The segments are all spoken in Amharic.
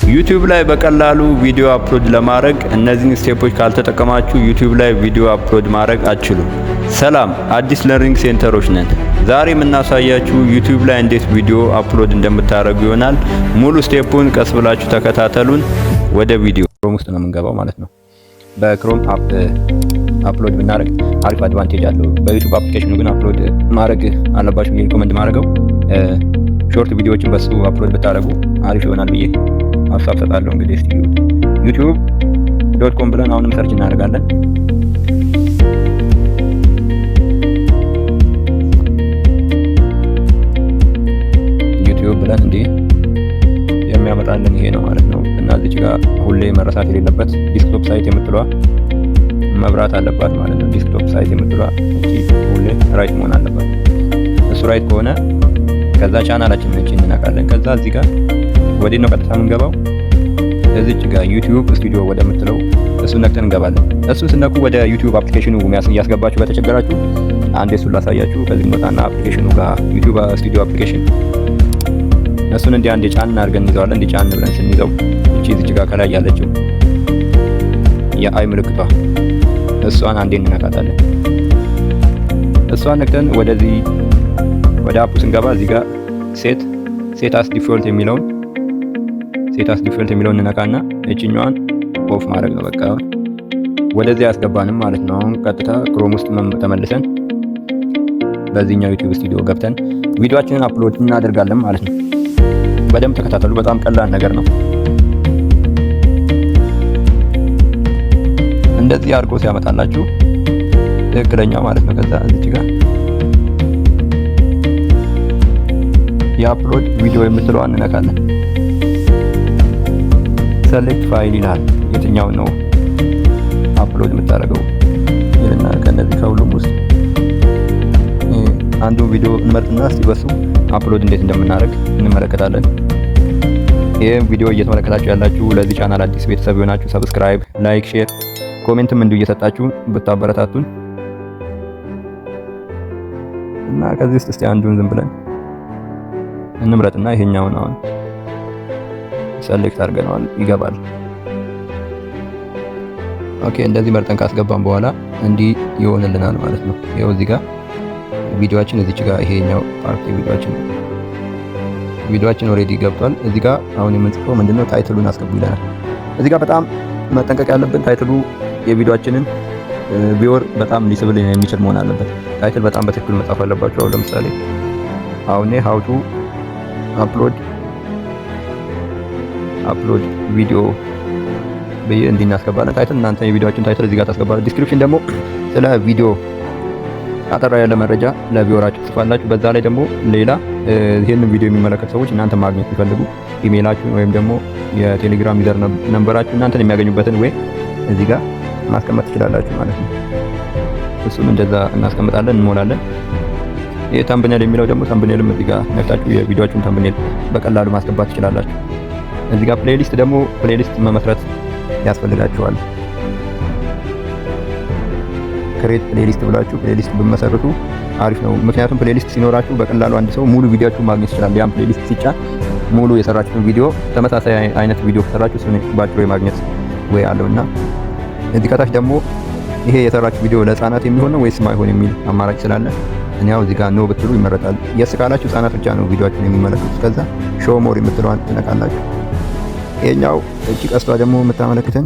ዩቲዩብ ላይ በቀላሉ ቪዲዮ አፕሎድ ለማድረግ እነዚህን ስቴፖች ካልተጠቀማችሁ ዩቲዩብ ላይ ቪዲዮ አፕሎድ ማድረግ አትችሉም። ሰላም፣ አዲስ ለርኒንግ ሴንተሮች ነን። ዛሬ የምናሳያችሁ ዩቲዩብ ላይ እንዴት ቪዲዮ አፕሎድ እንደምታደርጉ ይሆናል። ሙሉ ስቴፑን ቀስ ብላችሁ ተከታተሉን። ወደ ቪዲዮ ክሮም ውስጥ ነው የምንገባው ማለት ነው። በክሮም አፕሎድ ብናደርግ አሪፍ አድቫንቴጅ አለው። በዩቲዩብ አፕሊኬሽኑ ግን አፕሎድ ማድረግ አለባችሁ ብዬ ሪኮመንድ ማድረገው ሾርት ቪዲዮዎችን በሱ አፕሎድ ብታደርጉ አሪፍ ይሆናል ብዬ ሀሳብ ሰጣለሁ። እንግዲህ እስቲ youtube.com ብለን አሁንም ሰርች እናደርጋለን። ዩቲዩብ ብለን እንዲህ የሚያመጣልን ይሄ ነው ማለት ነው። እና እዚች ጋር ሁሌ መረሳት የሌለበት ዲስክቶፕ ሳይት የምትለዋ መብራት አለባት ማለት ነው። ዲስክቶፕ ሳይት የምትለዋ ሁሌ ራይት መሆን አለባት። እሱ ራይት ከሆነ ከዛ ቻናላችን ነች እንነካለን። ከዛ እዚህ ጋር ወዴት ነው ቀጥታ የምንገባው? እዚች ጋር ዩቲዩብ ስቱዲዮ ወደ ምትለው እሱን ነክተን እንገባለን። እሱን ስነኩ ወደ ዩቲዩብ አፕሊኬሽኑ ያስገባችሁ ከተቸገራችሁ አንዴ እሱን ላሳያችሁ። ከዚህ እንወጣና አፕሊኬሽኑ ጋር ዩቲዩብ ስቱዲዮ አፕሊኬሽን እሱን እንዲህ አንዴ ጫን አድርገን እንይዘዋለን። እንዲህ ጫን ብለን ስንይዘው እቺ እዚች ጋር ከላይ ያለችው የአይ ምልክቷ እሷን አንዴ እንነካታለን። እሷን ነክተን ወደዚህ ወደ አፑ ስንገባ እዚህ ጋር ሴት አስ ዲፎልት የሚለውን እንነካና እቺኛዋን ኦፍ ማድረግ ነው። በቃ ወደዚህ ያስገባንም ማለት ነው። አሁን ቀጥታ ክሮም ውስጥ ተመልሰን በዚህኛው ዩቲዩብ ስቱዲዮ ገብተን ቪዲዮአችንን አፕሎድ እናደርጋለን ማለት ነው። በደንብ ተከታተሉ። በጣም ቀላል ነገር ነው። እንደዚህ አድርጎ ሲያመጣላችሁ ትክክለኛ ማለት ነው። ከዛ እዚህ ጋር የአፕሎድ ቪዲዮ የምትለዋን እንነካለን። ሰሌክት ፋይል ይላል። የትኛውን ነው አፕሎድ የምታደርገው ይልና ከነዚህ ከሁሉም ውስጥ አንዱ ቪዲዮ እንመርጥና እስቲ በሱ አፕሎድ እንዴት እንደምናደርግ እንመለከታለን። ይሄን ቪዲዮ እየተመለከታችሁ ያላችሁ ለዚህ ቻናል አዲስ ቤተሰብ የሆናችሁ ሰብስክራይብ፣ ላይክ፣ ሼር፣ ኮሜንትም እንዲሁ እየሰጣችሁ ብታበረታቱን እና ከዚህ ውስጥ እስቲ አንዱን ዝም ብለን እንምረጥና ይሄኛውን አሁን ሰሌክት አድርገናል፣ ይገባል። ኦኬ፣ እንደዚህ መርጠን ካስገባን በኋላ እንዲህ ይሆንልናል ማለት ነው። ይሄው እዚህ ጋር ቪዲዮአችን እዚች ጋር ይሄኛው ፓርቲ ቪዲዮአችን ኦሬዲ ገብቷል። እዚህ ጋር አሁን የምንጽፈው ምንድነው ታይትሉን አስገቡ ይለናል። እዚህ ጋር በጣም መጠንቀቅ ያለብን ታይትሉ የቪዲዮአችንን ቪወር በጣም ሊስብል የሚችል መሆን አለበት። ታይትል በጣም በትክክል መጻፍ አለባችሁ። አሁን ለምሳሌ አሁን how to upload ቪዲዮ በየ እንድናስገባለን። ታይትል እናንተ የቪዲዮአችሁን ታይትል እዚህ ጋር ታስገባላችሁ። ዲስክሪፕሽን ደግሞ ስለ ቪዲዮ አጠራ ያለ መረጃ ለቪወራችሁ ጽፋላችሁ። በዛ ላይ ደግሞ ሌላ ይሄንን ቪዲዮ የሚመለከቱ ሰዎች እናንተ ማግኘት ሲፈልጉ ኢሜይላችሁን ወይም ደግሞ የቴሌግራም ዩዘር ነምበራችሁ እናንተን የሚያገኙበትን ወይ እዚህ ጋር ማስቀመጥ ትችላላችሁ ማለት ነው። እሱም እንደዛ እናስቀምጣለን፣ እንሞላለን። ይሄ ታምብኔል የሚለው ደግሞ ታምብኔልም እዚህ ጋር ነክታችሁ የቪዲዮአችሁን ታምብኔል በቀላሉ ማስገባት ትችላላችሁ። እዚህ ጋር ፕሌሊስት ደግሞ ፕሌሊስት መመስረት ያስፈልጋችኋል። ክሬት ፕሌሊስት ብላችሁ ፕሌሊስት ብመሰርቱ አሪፍ ነው። ምክንያቱም ፕሌሊስት ሲኖራችሁ በቀላሉ አንድ ሰው ሙሉ ቪዲዮአችሁን ማግኘት ይችላል። ያን ፕሌሊስት ሲጫን ሙሉ የሰራችሁትን ቪዲዮ ተመሳሳይ አይነት ቪዲዮ ከሰራችሁ እሱን ባጭሩ የማግኘት ወይ አለውና እዚህ ከታች ደግሞ ይሄ የሰራችሁ ቪዲዮ ለህፃናት የሚሆን ነው ወይስ ማይሆን የሚል አማራጭ ስላለ እኔ ያው እዚህ ጋር ኖ ብትሉ ይመረጣል። የስ ካላችሁ ህፃናት ብቻ ነው ቪዲዮአችሁን የሚመለከቱት። ከዛ ሾው ሞር የምትለዋን ትነካላችሁ። ይሄኛው እቺ ቀስቷ ደግሞ የምታመለክተን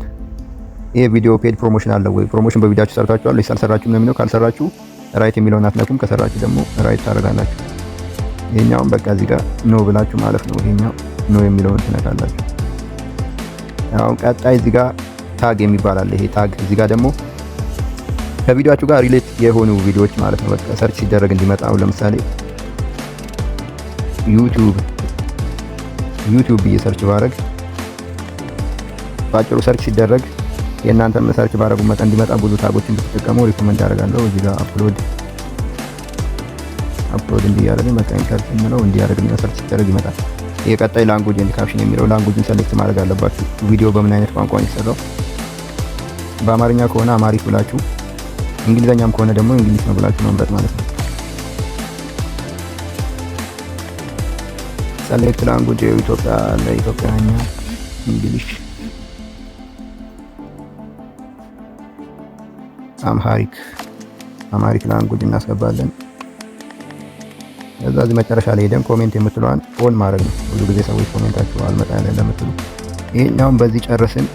ይሄ ቪዲዮ ፔድ ፕሮሞሽን አለው ወይ ፕሮሞሽን በቪዲዮአችሁ ሰርታችኋል ወይስ አልሰራችሁም ነው የሚለው። ካልሰራችሁ ራይት የሚለውን አትነኩም፣ ከሰራችሁ ደግሞ ራይት ታደርጋላችሁ። ይሄኛውን በቃ እዚህ ጋር ኖ ብላችሁ ማለት ነው። ይሄኛው ኖ የሚለውን ትነካላችሁ። አሁን ቀጣይ እዚህ ጋር ታግ የሚባል አለ። ይሄ ታግ እዚህ ጋር ደግሞ ከቪዲዮአችሁ ጋር ሪሌት የሆኑ ቪዲዮዎች ማለት ነው። በቃ ሰርች ሲደረግ እንዲመጣው ለምሳሌ ዩቲዩብ ብዬ ሰርች ባረግ ባጭሩ ሰርች ሲደረግ የእናንተም ሰርች ባረጉ መጠን እንዲመጣ ብዙ ታጎችን ብትጠቀሙ ሪኮመንድ አደርጋለሁ። እዚህ ጋር አፕሎድ እንዲያደርግ በቃ ኢንተር ስንለው እንዲያደርግና ሰርች ሲደረግ ይመጣል። የቀጣይ ላንጉዌጅ ኤንድ ካፕሽን የሚለው ላንጉዌጅን ሰሌክት ማድረግ አለባችሁ። ቪዲዮ በምን አይነት ቋንቋ ነው የተሰራው? በአማርኛ ከሆነ አማሪክ ብላችሁ፣ እንግሊዘኛም ከሆነ ደግሞ እንግሊዝ ነው ብላችሁ መምረጥ ማለት ነው። ሰሌክት ላንጉዌጅ ኢትዮጵያ ለኢትዮጵያኛ እንግሊሽ፣ አማሪክ ላንጉጅ እናስገባለን። ከዛ እዚህ መጨረሻ ላይ ሄደን ኮሜንት የምትለዋን ኦን ማድረግ ነው። ብዙ ጊዜ ሰዎች ኮሜንታቸው አልመጣ ያለ ለምትሉ ይሄኛውን በዚህ ጨረስን።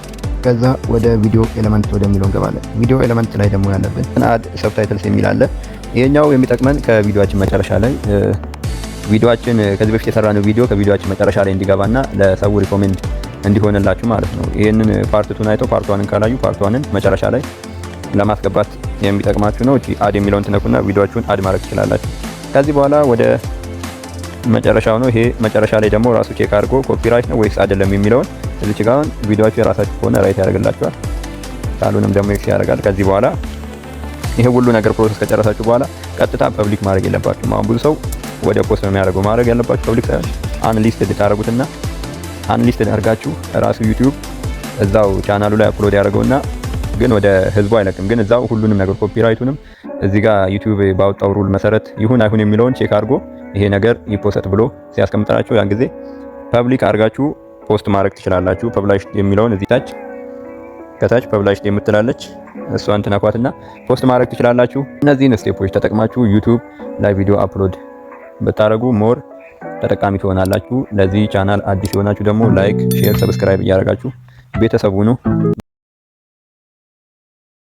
ከዛ ወደ ቪዲዮ ኤሌመንት ወደሚለው እንገባለን። ቪዲዮ ኤሌመንት ላይ ደግሞ ያለብን አድ ሰብታይትልስ የሚል አለ። ይሄኛው የሚጠቅመን ከቪዲዮአችን መጨረሻ ላይ ቪዲዮአችን ከዚህ በፊት የሰራነው ቪዲዮ ከቪዲዮአችን መጨረሻ ላይ እንዲገባና ለሰው ሪኮሜንድ እንዲሆንላችሁ ማለት ነው። ይሄንን ፓርት 2 አይተው ፓርት 1ን ካላዩ ፓርት 1ን መጨረሻ ላይ ለማስገባት የሚጠቅማችሁ ነው። እቺ አድ የሚለውን ትነኩና ቪዲዮአችሁን አድ ማድረግ ትችላላችሁ። ከዚህ በኋላ ወደ መጨረሻው ነው። ይሄ መጨረሻ ላይ ደግሞ ራሱ ቼክ አድርጎ ኮፒራይት ነው ወይስ አይደለም የሚለውን እዚህ ጋር ቪዲዮአችሁ የራሳችሁ ከሆነ ራይት ያደርግላችኋል፣ ካልሆነም ደግሞ ኤክስ ያደርጋል። ከዚህ በኋላ ይሄ ሁሉ ነገር ፕሮሰስ ከጨረሳችሁ በኋላ ቀጥታ ፐብሊክ ማድረግ የለባችሁም። አሁን ብዙ ሰው ወደ ፖስት ነው የሚያደርገው። ማድረግ ያለባችሁ ፐብሊክ ሳይሆን አንሊስትድ ታደርጉትና አንሊስትድ አድርጋችሁ ራሱ ዩቲዩብ እዛው ቻናሉ ላይ አፕሎድ ያደርገውና ግን ወደ ህዝቡ አይለቅም። ግን እዛው ሁሉንም ነገር ኮፒራይቱንም እዚህ ጋር ዩቲዩብ ባወጣው ሩል መሰረት ይሁን አይሁን የሚለውን ቼክ አድርጎ ይሄ ነገር ይፖስት ብሎ ሲያስቀምጣችሁ ያን ጊዜ ፐብሊክ አድርጋችሁ ፖስት ማድረግ ትችላላችሁ። ፐብላይሽድ የሚለውን እዚህ ታች ከታች ፐብላይሽድ የምትላለች እሷን ትነኳትና ፖስት ማድረግ ትችላላችሁ። እነዚህን ስቴፖች ተጠቅማችሁ ዩቲዩብ ላይ ቪዲዮ አፕሎድ ብታደርጉ ሞር ተጠቃሚ ትሆናላችሁ። ለዚህ ቻናል አዲስ የሆናችሁ ደግሞ ላይክ፣ ሼር፣ ሰብስክራይብ እያደረጋችሁ ቤተሰቡ ነው።